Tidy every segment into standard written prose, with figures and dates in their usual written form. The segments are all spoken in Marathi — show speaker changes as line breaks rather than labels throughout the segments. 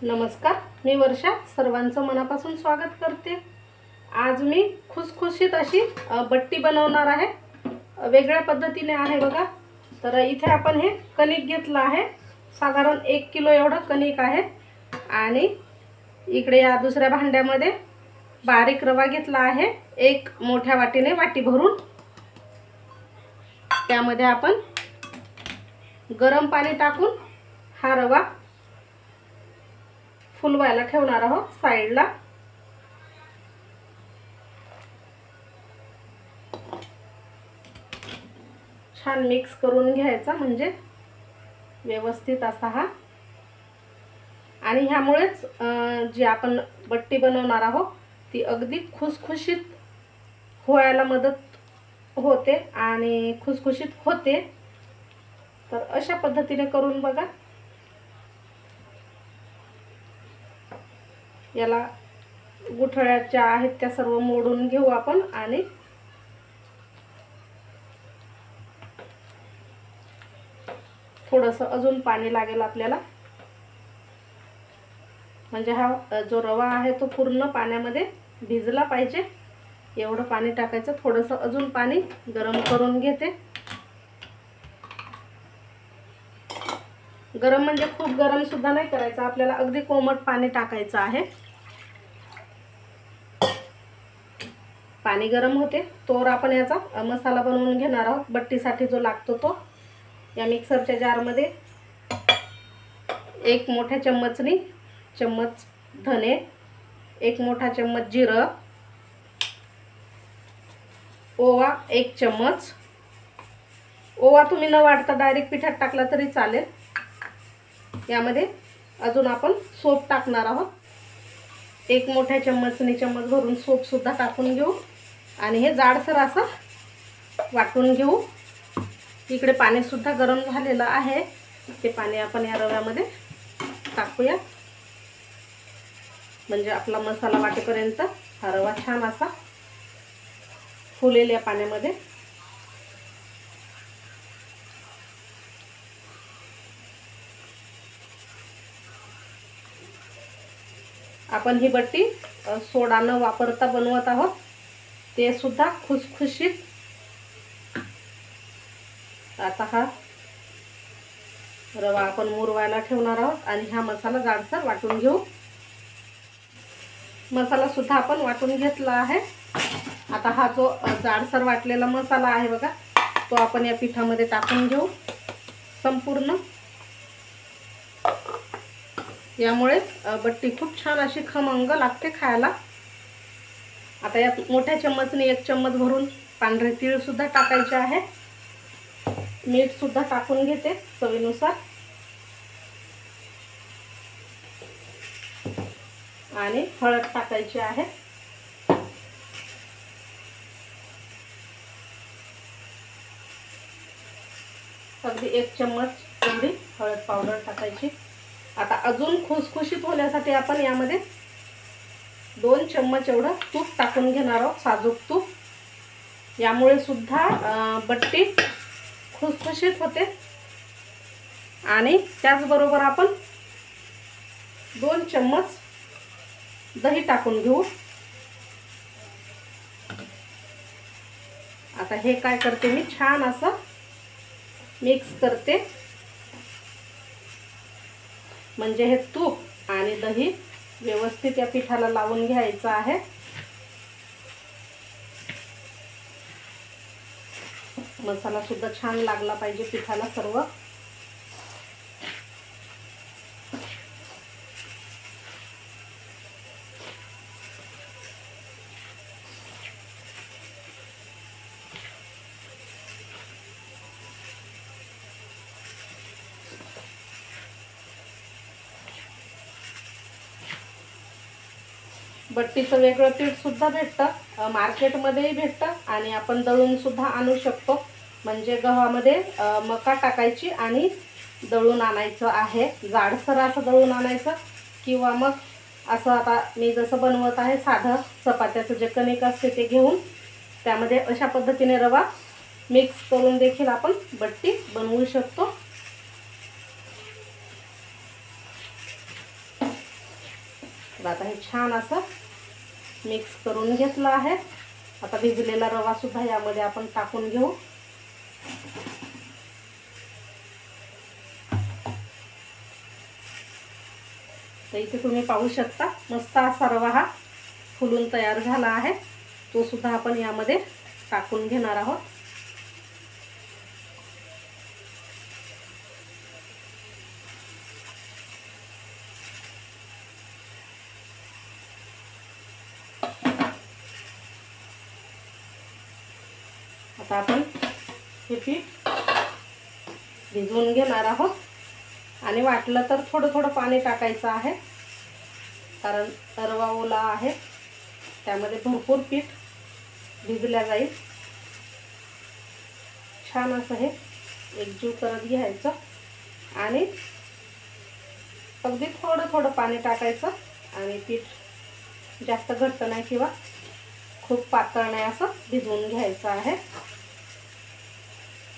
नमस्कार, मी वर्षा सर्वांचं मनापासून स्वागत करते। आज मी खुसखुशीत अशी बट्टी बनवणार आहे। वेगळ्या पद्धतीने आहे बघा। तर इथे आपण हे कणिक घेतलं आहे, साधारण 1 किलो एवढं कणिक आहे। आणि इकडे या दुसऱ्या भांड्यामध्ये बारीक रवा घेतला आहे, एक मोठ्या वाटीने वाटी भरून। त्यामध्ये आपण गरम पाणी टाकून हा रवा फुलवायला ठेवणार आहोत साइडला। छान मिक्स करून घ्यायचा, म्हणजे व्यवस्थित असा हा। आणि ह्यामुळेच जी आपण बट्टी बनवणार आहोत ती अगदी खुसखुशीत व्हायला मदत होते आणि खुसखुशीत होते। तर अशा पद्धतीने करून बघा। याला गुठळ्या ज्या आहेत त्या सर्व मोडून घेऊ आपण आणि थोडंसं अजून पाणी लागेल आपल्याला, म्हणजे हा जो रवा आहे तो पूर्ण पाण्यामध्ये भिजला पाहिजे। एवढं पाणी टाकायचं। थोडंसं अजून पाणी गरम करून घेते। गरम म्हणजे खूप गरम सुद्धा नाही करायचं आपल्याला, अगदी कोमट पाणी टाकायचं आहे। पाणी गरम होते तोवर आपण याचा मसाला बनवून घेणार आहोत। बट्टीसाठी जो लागतो तो या मिक्सरच्या जारमध्ये 1 मोठ्या चम्मचनी चम्मच धने, 1 मोठा चम्मच जिरं, ओवा 1 चम्मच। ओवा तुम्ही न वाटता डायरेक्ट पिठात टाकला तरी चालेल। यामध्ये अजून आपण सोप टाकणार आहोत, 1 मोठ्या चम्मचनी चम्मच भरून सोप सुद्धा टाकून घेऊ आणि हे जाडसर असं वाटून घेऊ। इकडे पाणी सुद्धा गरम झालेलं आहे, ते पाणी आपण या रव्यामध्ये टाकूया, म्हणजे आपला मसाला वाटेपर्यंत हा रवा छान असा फुलेल या पाण्यामध्ये। आपण ही बट्टी सोडा न वापरता बनवत आहोत, ते सुद्धा खुसखुशीत। आता हा रवा आपण मुरवायला ठेवणार आहोत आणि हा मसाला जाडसर वाटून घेऊ। मसाला सुद्धा आपण वाटून घेतला आहे। आता हा जो जाडसर वाटलेला मसाला आहे बघा, तो आपण या पिठामध्ये टाकून घेऊ संपूर्ण। यामुळे बट्टी खूप छान अशी खमंग लागते खायला। आता यात मोठ्या चम्मचने 1 चम्मच भरून पांढरे तीळ सुद्धा टाकायचे आहे। मीठ सुद्धा टाकून घेते चवीनुसार आणि हळद टाकायची आहे। अगदी 1 चम्मच एवढी हळद पावडर टाकायची। आता अजून खुसखुशीत होण्यासाठी आपण यामध्ये 2 चम्मच एवढं तूप टाकून घेणार आहोत, साजूक तूप। यामुळे सुद्धा बट्टी खुसखुशीत होते। आणि त्याचबरोबर आपण 2 चम्मच दही टाकून घेऊ। आता हे काय करते मी, छान असं मिक्स करते, म्हणजे हे तूप आणि दही व्यवस्थित या पिठाला लावून घ्यायचं आहे। मसाला सुद्धा छान लागला पाहिजे पिठाला सर्व। बट्टीचं वेगळं पीठ सुद्धा भेटतं, मार्केटमध्येही भेटतं आणि आपण दळून सुद्धा आणू शकतो। म्हणजे गव्हामध्ये मका टाकायची आणि दळून आणायचं आहे, जाडसर असं दळून आणायचं। किंवा मग असं आता मी जसं बनवत आहे साधं चपात्याचं जे कणिक असते ते घेऊन त्यामध्ये अशा पद्धतीने रवा मिक्स करून देखील आपण बट्टी बनवू शकतो। तर आता हे छान असं मिक्स करून घेतलं आहे. आता भिजलेला रवा सुद्धा यामध्ये आपण टाकून घेऊ. तर इथे तुम्ही पाहू शकता मस्त असा रवा हा फुलून तयार झाला आहे. तो सुद्धा आपण यामध्ये टाकून घेणार आहोत. आता आपण हे पीठ भिजवून घेणार आहोत आणि वाटलं तर थोडं थोडं पाणी टाकायचं आहे, कारण रवा ओला आहे त्यामध्ये भरपूर पीठ भिजल्या जाईल. छान असं हे एकजीव करत घ्यायचं आणि अगदी थोडं थोडं पाणी टाकायचं आणि पीठ जास्त घट्ट नाही किंवा खूप पातळ नाही असं भिजवून घ्यायचं आहे.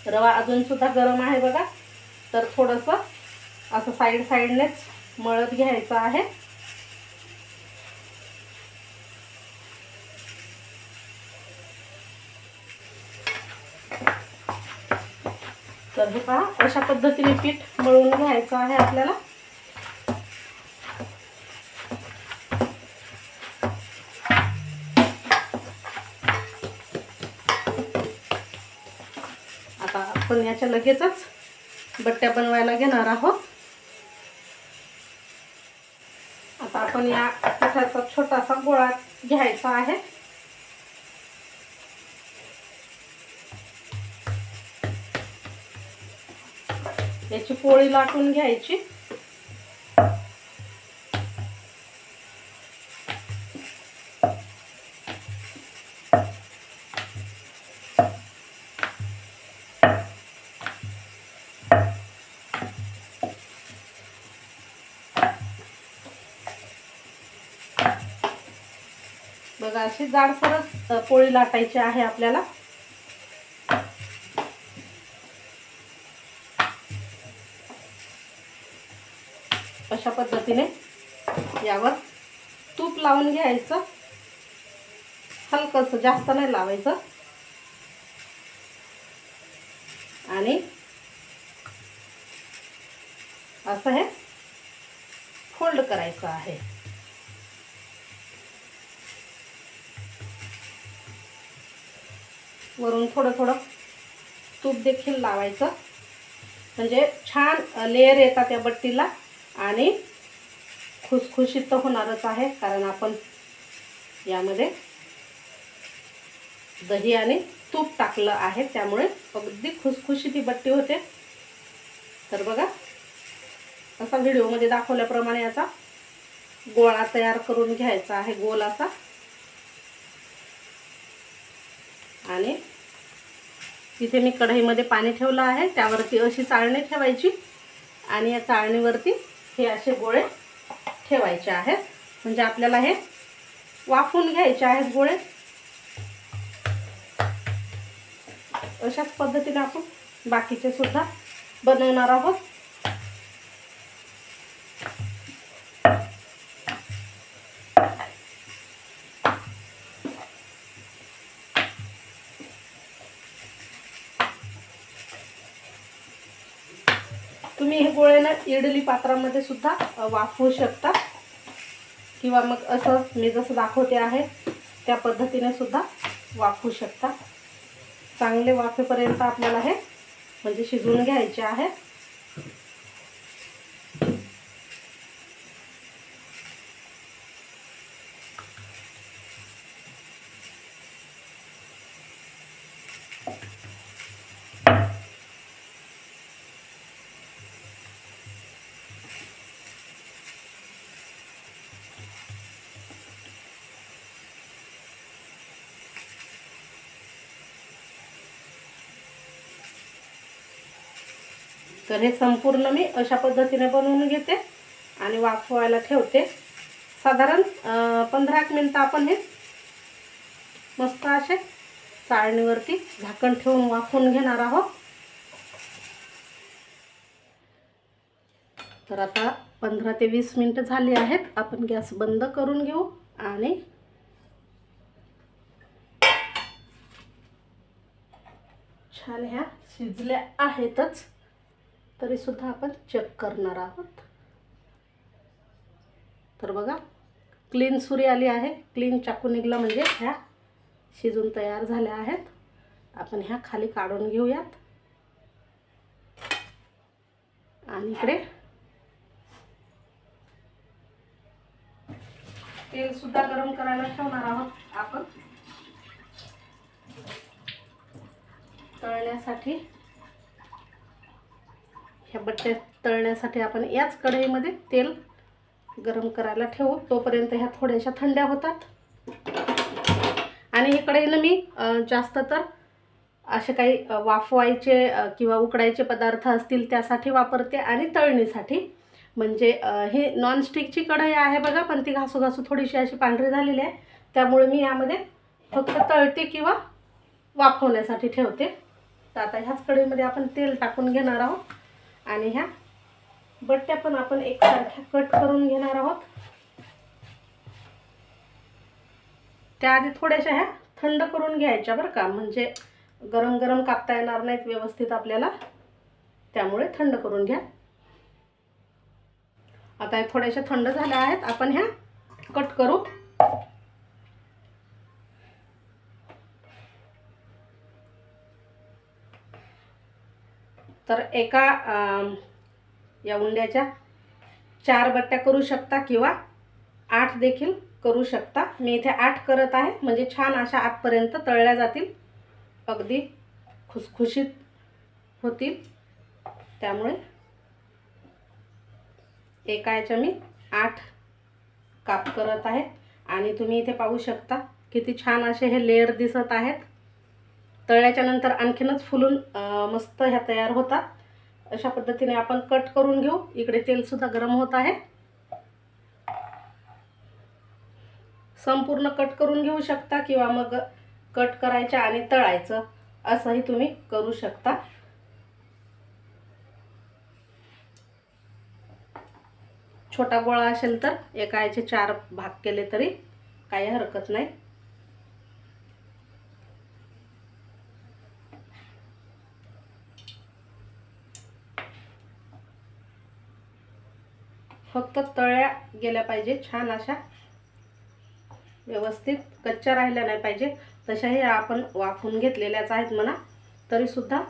रवा अजून सुद्धा गरम आहे बघा, तर थोडंसं असं साईडनेच मळत घ्यायचं आहे. तर हे पहा अशा पद्धतीने पीठ मळून घ्यायचं आहे आपल्याला. आता आपण याच्या लगेचच बट्ट्या बनवायला घेणार आहोत. आता आपण या पिठाचा छोटासा गोळा घ्यायचा आहे. याची पोळी लाटून घ्यायची. बघा अशी जाडसरच पोळी लाटायची आहे आपल्याला. अशा पद्धतीने यावर तूप लावून घ्यायचं. हलकंसं, जास्त नाही लावायचं. आणि असं हे फोल्ड करायचं आहे. वरून थोडं थोडं तूप देखील लावायचं, म्हणजे छान लेयर येतात या बट्टीला आणि खुसखुशीत तर होणारच आहे, कारण आपण यामध्ये दही आणि तूप टाकलं आहे, त्यामुळे अगदी खुसखुशीत ही बट्टी होते. तर बघा असा व्हिडिओमध्ये दाखवल्याप्रमाणे याचा गोळा तयार करून घ्यायचा आहे, गोल असा. आणि तिथे मी कढईमध्ये पाणी ठेवलं आहे, त्यावरती अशी चाळणी ठेवायची आणि या चाळणीवरती हे असे गोळे ठेवायचे आहेत, म्हणजे आपल्याला हे वाफवून घ्यायचे आहेत गोळे. अशाच पद्धतीने आपण बाकीचे सुद्धा बनवणार आहोत. तुम्ही हे गोळे ना इडली पात्रामध्ये सुद्धा वाफवू शकता, किंवा मग असं मी जसं दाखवते आहे त्या पद्धतीने सुद्धा वाफवू शकता. चांगले वाफेपर्यंत आपल्याला हे म्हणजे शिजवून घ्यायचे आहे. तर हे संपूर्ण मी अशा पद्धतीने बनवून घेते आणि वाफवायला ठेवते. साधारण 15 मिनिटं आपण हे मस्त असे चाळणीवरती झाकण ठेवून वाफवून घेणार आहोत. तर आता 15 ते 20 मिनिटं झाली आहेत. आपण गॅस बंद करून घेऊ आणि छान ह्या शिजल्या आहेतच, तरी सुद्धा आपण चेक करणार आहोत. तर बघा, क्लीन सुरी आली आहे, क्लीन चाकू निघला म्हणजे ह्या शिजून तयार झाल्या आहेत. आपण ह्या खाली काढून घेऊयात आणि इकडे तेल सुद्धा गरम करायला ठेवणार आहोत आपण तळण्यासाठी. ह्या बट्ट्या तळण्यासाठी आपण याच कढईमध्ये तेल गरम करायला ठेवू. तोपर्यंत ह्या थोड्याशा थंड्या होतात. आणि ही कढईनं मी जास्त तर असे काही वाफवायचे किंवा उकडायचे पदार्थ असतील त्यासाठी वापरते आणि तळणीसाठी. म्हणजे हे नॉनस्टिकची कढई आहे बघा, पण ती घासू घासू थोडीशी अशी पांढरी झालेली आहे. त्यामुळे मी यामध्ये फक्त तळते किंवा वाफवण्यासाठी ठेवते. तर आता ह्याच कढईमध्ये आपण तेल टाकून घेणार आहोत आणि ह्या बट्ट्या पण आपण एकसारख्या कट करून घेणार आहोत. त्याआधी थोड्याशा ह्या थंड करून घ्यायच्या बरं का, म्हणजे गरम गरम कापता येणार नाहीत व्यवस्थित आपल्याला, त्यामुळे थंड करून घ्या. आता हे थोड्याशा थंड झाल्या आहेत, आपण ह्या कट करू. तर एका या उंड्याच्या 4 बट्ट्या करू शकता किंवा 8 देखील करू शकता. मी इथे 8 करत आहे, म्हणजे छान अशा आतपर्यंत तळल्या जातील, अगदी खुसखुशीत होतील. त्यामुळे एका याच्या मी 8 काप करत आहे. आणि तुम्ही इथे पाहू शकता किती छान असे हे लेयर दिसत आहेत. तळल्याच्या नंतर आणखीनच फुलून मस्त ह्या तयार होतात. अशा पद्धतीने आपण कट करून घेऊ. इकडे तेल सुद्धा गरम होत आहे. संपूर्ण कट करून घेऊ शकता किंवा मग कट करायचं आणि तळायचं, असंही तुम्ही करू शकता. छोटा गोळा असेल तर एका याचे 4 भाग केले तरी काही हरकत नाही. फक्त तळल्या गेल्या पाहिजे छान अशा, व्यवस्थित कच्च्या राहिल्या नाही पाहिजे. तशाही आपण वाफवून घेतलेल्याच आहेत म्हणा, तरी सुद्धा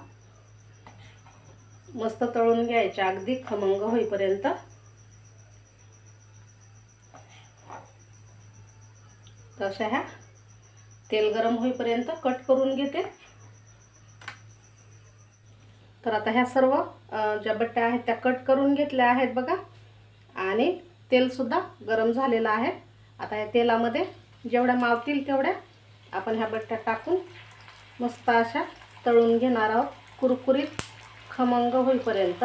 मस्त तळून घ्यायच्या अगदी खमंग होईपर्यंत. तशा ह्या तेल गरम होईपर्यंत कट करून घेते. तर आता ह्या सर्व ज्या बट्ट्या आहेत त्या कट करून घेतल्या आहेत बघा, आणि तेल सुद्धा गरम झालेलं आहे. आता या तेलामध्ये जेवढ्या मावतील तेवढ्या आपण ह्या बट्ट्या टाकून मस्त अशा तळून घेणार आहोत, कुरकुरीत खमंग होईपर्यंत.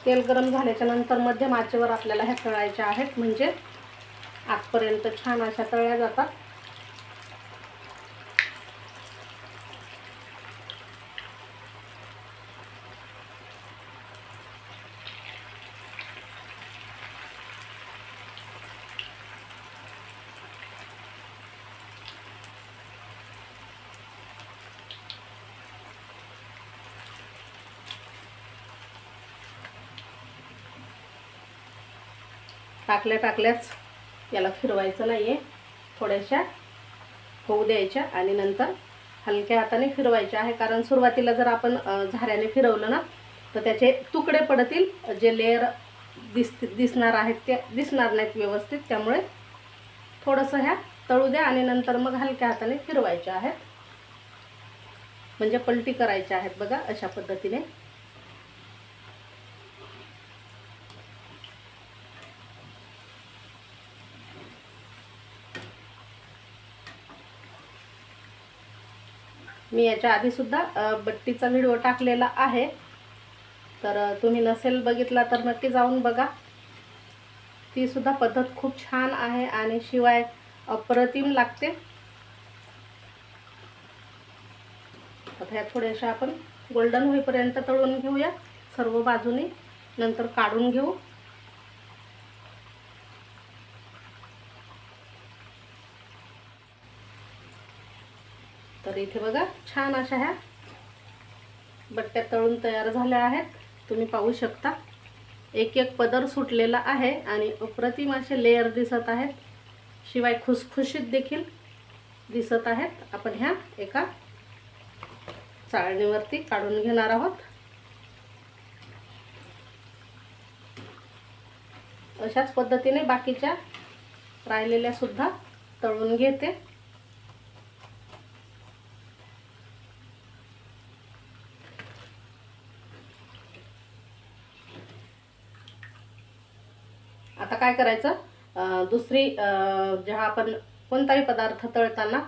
तेल गरम झाल्याच्या नंतर मध्यम आचेवर आपल्याला ह्या तळायच्या आहेत, म्हणजे आतपर्यंत छान अशा तळल्या जातात. टाकल्याच याला फिरवायचं नाहीये, थोड्याशा होऊ द्यायच्या आणि नंतर हलक्या हाताने फिरवायच्या आहे. कारण सुरुवातीला जर आपण झाऱ्याने फिरवलं ना तर त्याचे तुकडे पडतील, जे लेयर दिसणार आहेत ते दिसणार नाहीत व्यवस्थित. त्यामुळे थोडंसं ह्या तळू द्या आणि नंतर मग हलक्या हाताने फिरवायच्या आहेत, म्हणजे पलटी करायच्या आहेत बघा अशा पद्धतीने. मी याच्या आधी सुद्धा बट्टीचा व्हिडिओ टाकलेला आहे, तर तुम्ही नसेल बघितला तर नक्की जाऊन बघा. ती सुद्धा पद्धत खूप छान आहे आणि शिवाय अप्रतिम लागते. आता ह्या थोड्याशा आपण गोल्डन होईपर्यंत तळून घेऊया सर्व बाजूनी, नंतर काढून घेऊ। तर इथे बघा छान अशा ह्या बट्ट्या तळून तयार झाल्या आहेत। तुम्ही पाहू शकता एक एक पदर सुटलेला आहे आणि अप्रतिम असे लेयर दिसत आहेत, शिवाय खुसखुशीत देखील दिसत आहेत। आपण ह्या एका चाळणीवरती काढून घेणार आहोत। अशाच पद्धतीने बाकीच्या राहिलेल्या सुद्धा तळून घेते। आता काय करायचं, दुसरी जेव्हा आपण कोणताही पदार्थ तळताना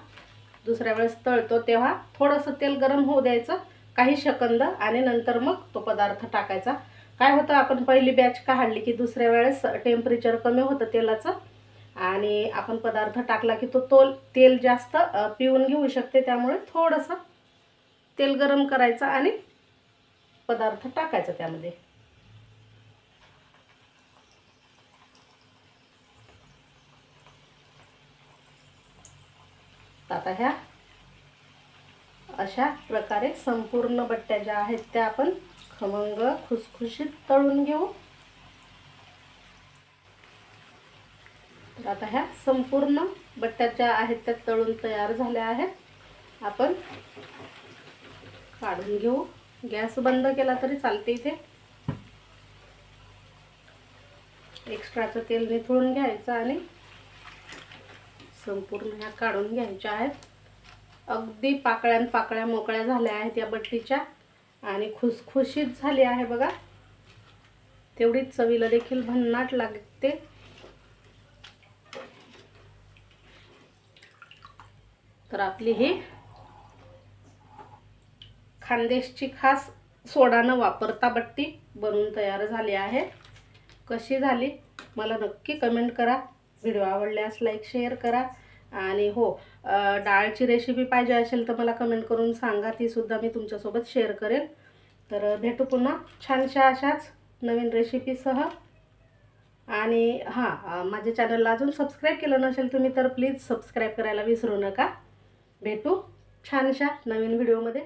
दुसऱ्या वेळेस तळतो तेव्हा थोडंसं तेल गरम होऊ द्यायचं काही सेकंद, आणि नंतर मग तो पदार्थ टाकायचा। काय होतं, आपण पहिली बॅच काढली की दुसऱ्या वेळेस टेम्परेचर कमी होतं तेलाचं, आणि आपण पदार्थ टाकला की तो तेल जास्त पिऊन घेऊ शकते। त्यामुळे थोडंसं तेल गरम करायचं आणि पदार्थ टाकायचा त्यामध्ये। आता ह्या अशा प्रकारे संपूर्ण बट्ट्या ज्या आहेत त्या आपण खमंग खुसखुशीत तळून घेऊ। तर आता ह्या संपूर्ण बट्ट्या ज्या आहेत त्या तळून तयार झाल्या आहेत। आपण काढून घेऊ। गॅस बंद केला तरी चालते। इथे एक्स्ट्राचं तेल निथळून घ्यायचं आणि संपूर्ण ह्या काढून घ्यायच्या आहेत। अगदी पाकळ्या मोकळ्या झाल्या आहेत या बट्टीच्या, आणि खुसखुशीत झाली आहे बघा। तेवढीच चवीला देखील भन्नाट लागते। तर आपली ही खानदेशची खास सोडा न वापरता बट्टी बनवून तयार झाली आहे। कशी झाली मला नक्की कमेंट करा। व्हिडिओ आवडल्यास लाईक शेअर करा, आणि हो, डाळची रेसिपी पाहिजे असेल तर मला कमेंट करून सांगा, ती सुद्धा मी तुमच्यासोबत शेअर करेन। तर भेटू पुन्हा छानशा अशाच नवीन रेसिपीसह। आणि हां, माझ्या चॅनलला अजून सबस्क्राईब केलं नसेल तुम्ही तर प्लीज सबस्क्राईब करायला विसरू नका। भेटू छानशा नवीन व्हिडिओमध्ये।